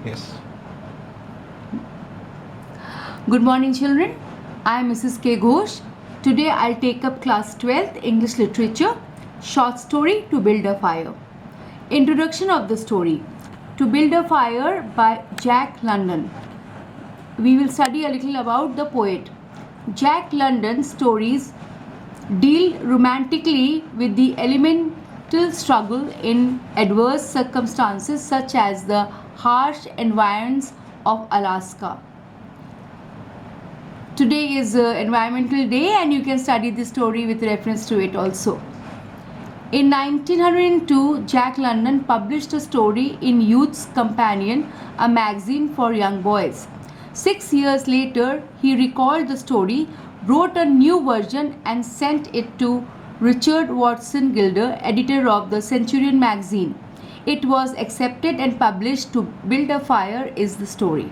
Yes. Good morning, children. I am Mrs. K. Ghosh. Today I'll take up class 12th English Literature, short story To Build a Fire. Introduction of the story. To Build a Fire by Jack London. We will study a little about the poet. Jack London's stories deal romantically with the elemental struggle in adverse circumstances such as the harsh environs of Alaska. Today is Environmental Day and you can study this story with reference to it also. In 1902, Jack London published a story in Youth's Companion, a magazine for young boys. 6 years later, he recalled the story, wrote a new version and sent it to Richard Watson Gilder, editor of the Centurion magazine. It was accepted and published. To Build a Fire is the story.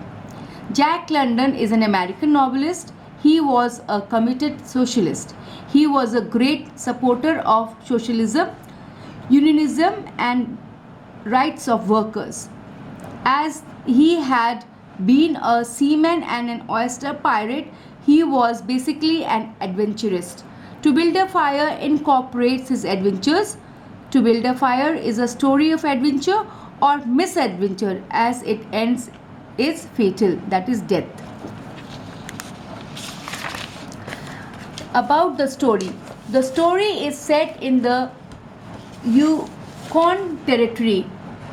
Jack London is an American novelist. He was a committed socialist. He was a great supporter of socialism, unionism, and rights of workers. As he had been a seaman and an oyster pirate, he was basically an adventurist. To Build a Fire incorporates his adventures. To Build a Fire is a story of adventure or misadventure, as it ends is fatal, that is death. About the story. The story is set in the Yukon Territory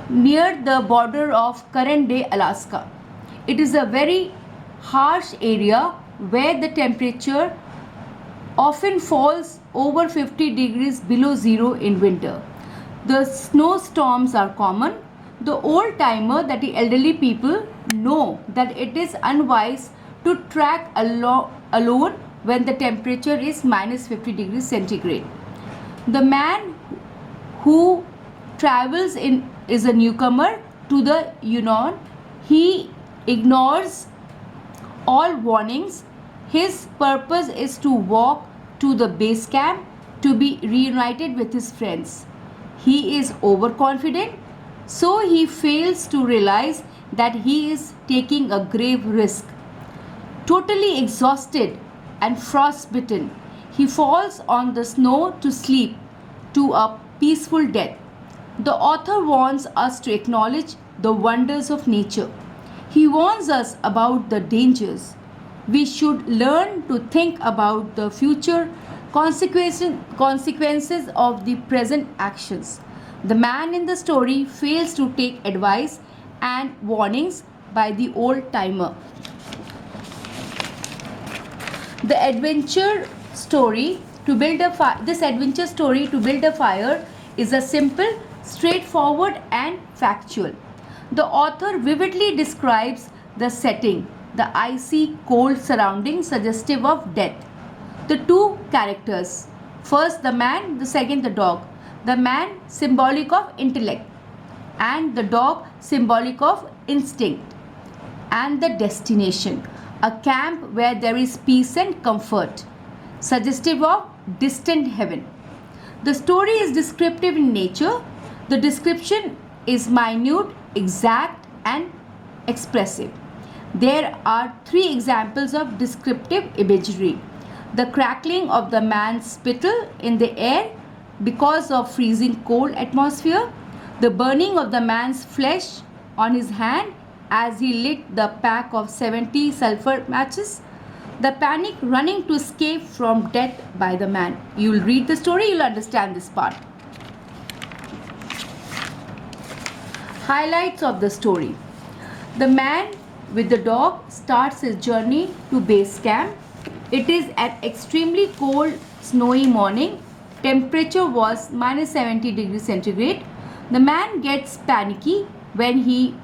near the border of current day Alaska. It is a very harsh area where the temperature often falls over 50 degrees below zero in winter. The snowstorms are common. The old timer, that the elderly people, know that it is unwise to trek alone when the temperature is minus 50 degrees centigrade. The man who travels in is a newcomer to the Yukon. He ignores all warnings. His purpose is to walk to the base camp to be reunited with his friends. He is overconfident, so he fails to realize that he is taking a grave risk. Totally exhausted and frostbitten, he falls on the snow to sleep to a peaceful death. The author wants us to acknowledge the wonders of nature. He warns us about the dangers. We should learn to think about the future consequences of the present actions. The man in the story fails to take advice and warnings by the old timer. The adventure story to build a fire. This adventure story To Build a Fire is a simple, straightforward, and factual. The author vividly describes the setting, the icy cold surroundings suggestive of death. The two characters, first the man, the second the dog. The man symbolic of intellect and the dog symbolic of instinct. And the destination, a camp where there is peace and comfort, suggestive of distant heaven. The story is descriptive in nature. The description is minute, exact, and expressive. There are 3 examples of descriptive imagery: the crackling of the man's spittle in the air because of freezing cold atmosphere, the burning of the man's flesh on his hand as he lit the pack of 70 sulfur matches, the panic running to escape from death by the man. You will read the story, you will understand this part. Highlights of the story. The man with the dog starts his journey to base camp. It is an extremely cold, snowy morning. Temperature was minus 70 degrees centigrade. The man gets panicky when he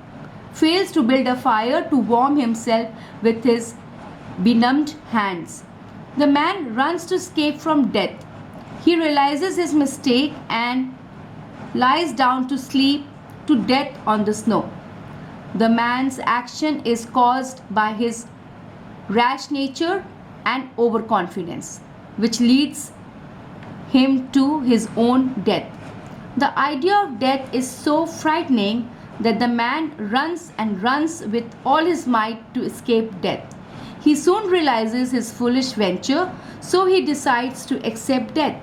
fails to build a fire to warm himself with his benumbed hands. The man runs to escape from death. He realizes his mistake and lies down to sleep to death on the snow. The man's action is caused by his rash nature and overconfidence, which leads him to his own death. The idea of death is so frightening that the man runs and runs with all his might to escape death. He soon realizes his foolish venture, so he decides to accept death.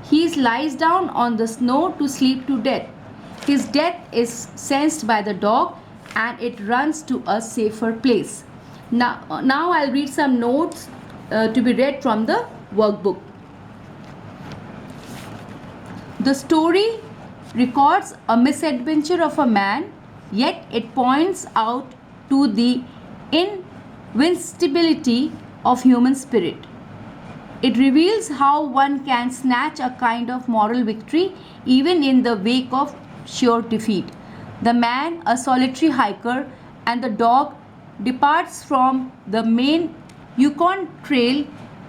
He lies down on the snow to sleep to death. His death is sensed by the dog and it runs to a safer place. Now I'll read some notes to be read from the workbook. The story records a misadventure of a man, yet it points out to the invincibility of human spirit. It reveals how one can snatch a kind of moral victory even in the wake of sure defeat. The man, a solitary hiker, and the dog departs from the main Yukon Trail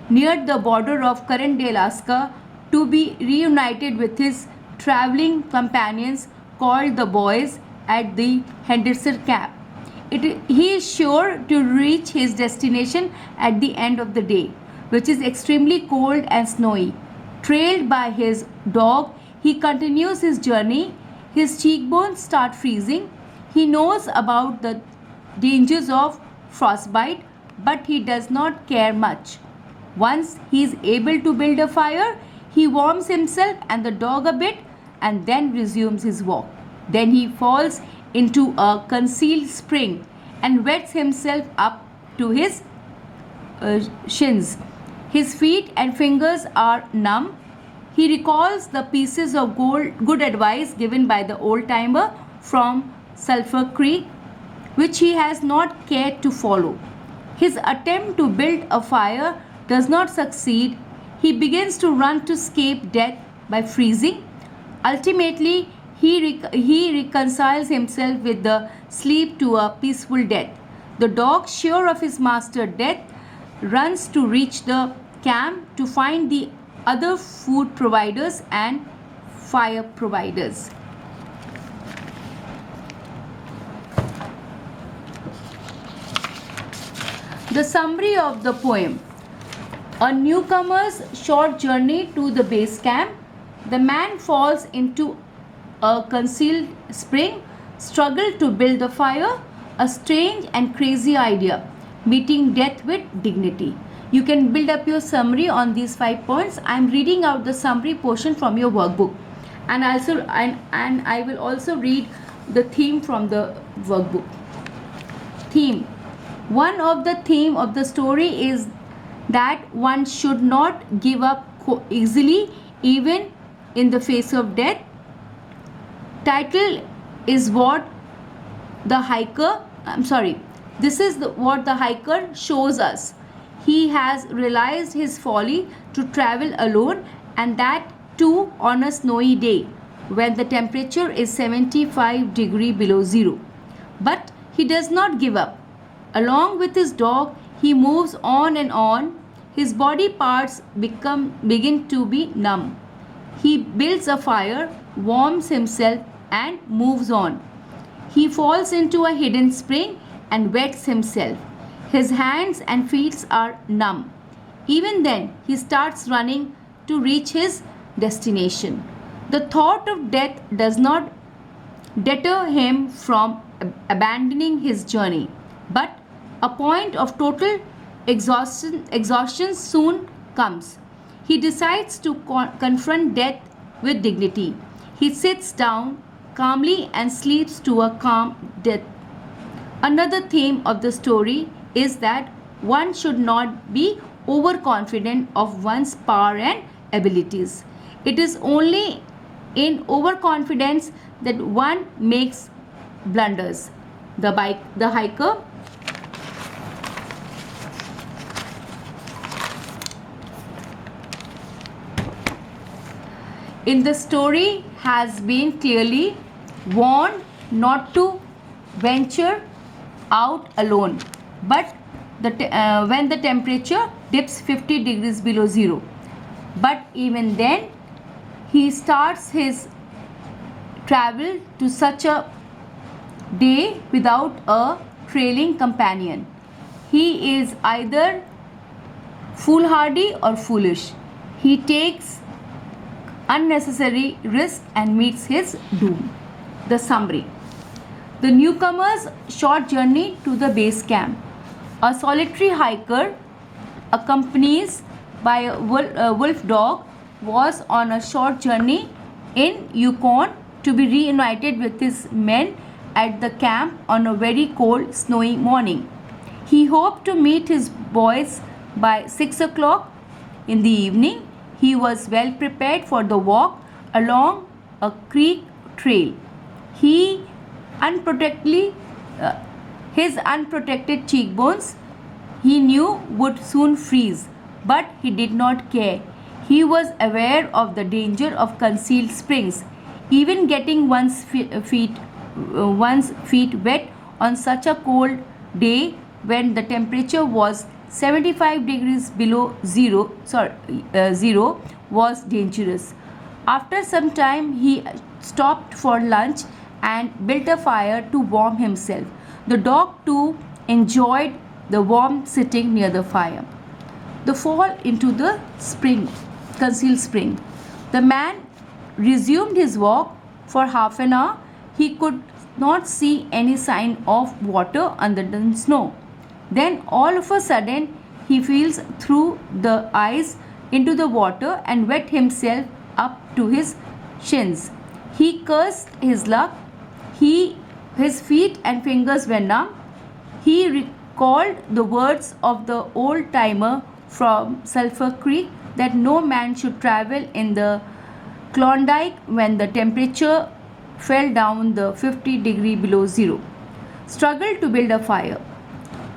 near the border of Current Day, Alaska, to be reunited with his traveling companions called the Boys at the Henderson Camp. He is sure to reach his destination at the end of the day, which is extremely cold and snowy. Trailed by his dog, he continues his journey. His cheekbones start freezing. He knows about the dangers of frostbite, but he does not care much. Once he is able to build a fire, he warms himself and the dog a bit and then resumes his walk. Then he falls into a concealed spring and wets himself up to his shins. His feet and fingers are numb. He recalls the pieces of good advice given by the old timer from Sulphur Creek, which he has not cared to follow. His attempt to build a fire does not succeed. He begins to run to escape death by freezing. Ultimately, he reconciles himself with the sleep to a peaceful death. The dog, sure of his master's death, runs to reach the camp to find the other food providers and fire providers. The summary of the poem. A newcomer's short journey to the base camp. The man falls into a concealed spring, struggle to build the fire, a strange and crazy idea, meeting death with dignity. You can build up your summary on these 5 points. I am reading out the summary portion from your workbook, and I will also read the theme from the workbook. Theme. One of the theme of the story is that one should not give up easily even in the face of death. Title is what the hiker what the hiker shows us. He has realized his folly to travel alone, and that too on a snowy day when the temperature is 75 degrees below zero. But he does not give up. Along with his dog, he moves on and on. His body parts begin to be numb. He builds a fire, warms himself, and moves on. He falls into a hidden spring and wets himself. His hands and feet are numb. Even then, he starts running to reach his destination. The thought of death does not deter him from abandoning his journey, but a point of total exhaustion soon comes. He decides to confront death with dignity. He sits down calmly and sleeps to a calm death. Another theme of the story is that one should not be overconfident of one's power and abilities. It is only in overconfidence that one makes blunders. The hiker. In the story has been clearly warned not to venture out alone, but when the temperature dips 50 degrees below zero. But even then, he starts his travel to such a day without a trailing companion. He is either foolhardy or foolish. He takes unnecessary risk and meets his doom. The summary. The newcomers' short journey to the base camp. A solitary hiker, accompanied by a wolf dog, was on a short journey in Yukon to be reunited with his men at the camp on a very cold, snowy morning. He hoped to meet his boys by 6 o'clock in the evening. He was well prepared for the walk along a creek trail. He unprotectedly, his unprotected cheekbones, he knew, would soon freeze, but he did not care. He was aware of the danger of concealed springs. Even getting one's feet wet on such a cold day when the temperature was 75 degrees below zero was dangerous. After some time, he stopped for lunch and built a fire to warm himself. The dog too enjoyed the warmth sitting near the fire. The fall into the spring, concealed spring. The man resumed his walk for half an hour. He could not see any sign of water under the snow. Then all of a sudden he feels through the ice into the water and wet himself up to his shins. He cursed his luck. His feet and fingers were numb. He recalled the words of the old timer from Sulphur Creek that no man should travel in the Klondike when the temperature fell down the 50 degree below zero. Struggled to build a fire.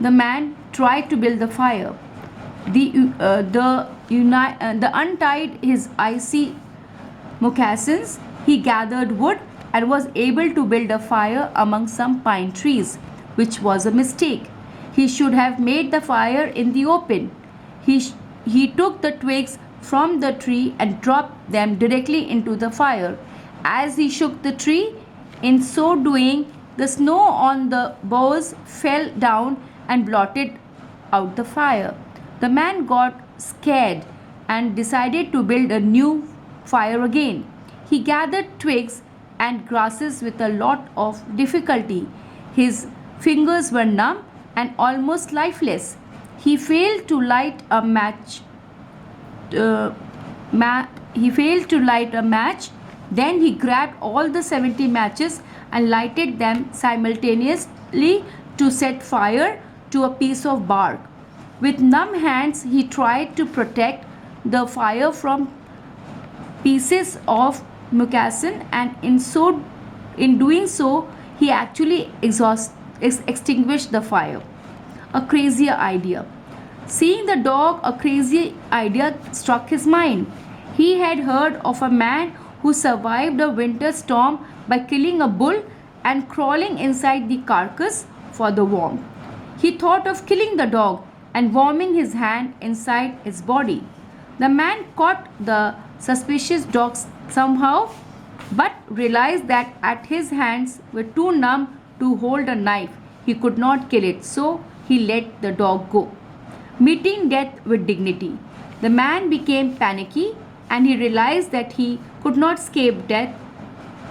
The man tried to build the fire. The untied his icy moccasins. He gathered wood and was able to build a fire among some pine trees, which was a mistake. He should have made the fire in the open. He took the twigs from the tree and dropped them directly into the fire. As he shook the tree, in so doing, the snow on the boughs fell down and blotted out the fire. The man got scared and decided to build a new fire again. He gathered twigs and grasses with a lot of difficulty. His fingers were numb and almost lifeless. He failed to light a match. Then he grabbed all the 70 matches and lighted them simultaneously to set fire to a piece of bark. With numb hands, he tried to protect the fire from pieces of moccasin, and in doing so, he actually extinguished the fire. A crazy idea. Seeing the dog, a crazy idea struck his mind. He had heard of a man who survived a winter storm by killing a bull and crawling inside the carcass for the warmth. He thought of killing the dog and warming his hand inside its body. The man caught the suspicious dog somehow, but realized that at his hands were too numb to hold a knife. He could not kill it, so he let the dog go. Meeting death with dignity. The man became panicky and he realized that he could not escape death.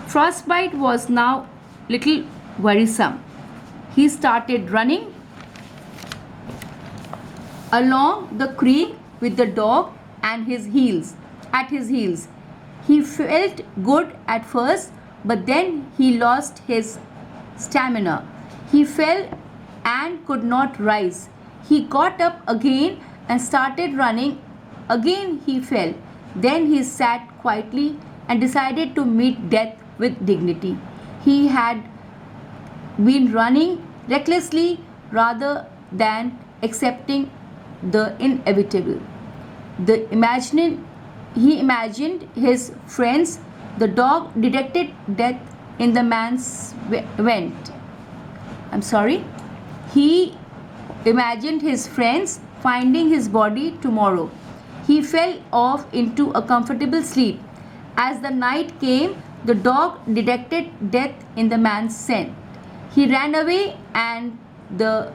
Frostbite was now little worrisome. He started running along the creek with the dog at his heels. He felt good at first, but then he lost his stamina. He fell and could not rise. He got up again and started running. Again he fell. Then he sat quietly and decided to meet death with dignity. He had been running recklessly rather than accepting the inevitable. He imagined his friends. The dog detected death in the man's vent. He imagined his friends finding his body tomorrow. He fell off into a comfortable sleep. As the night came, the dog detected death in the man's scent. He ran away and the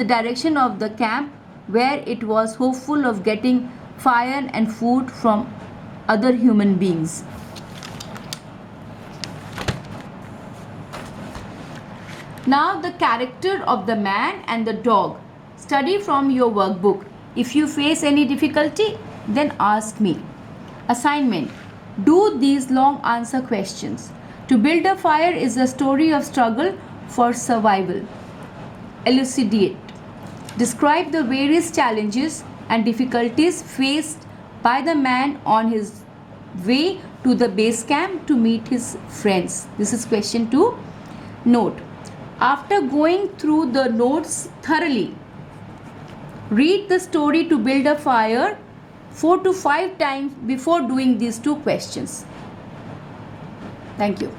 direction of the camp, where it was hopeful of getting fire and food from other human beings. Now the character of the man and the dog. Study from your workbook. If you face any difficulty, then ask me. Assignment. Do these long answer questions. To build a fire is a story of struggle for survival. Elucidate. Describe the various challenges and difficulties faced by the man on his way to the base camp to meet his friends. This is question 2. Note. After going through the notes thoroughly, read the story to build a fire 4 to 5 times before doing these 2 questions. Thank you.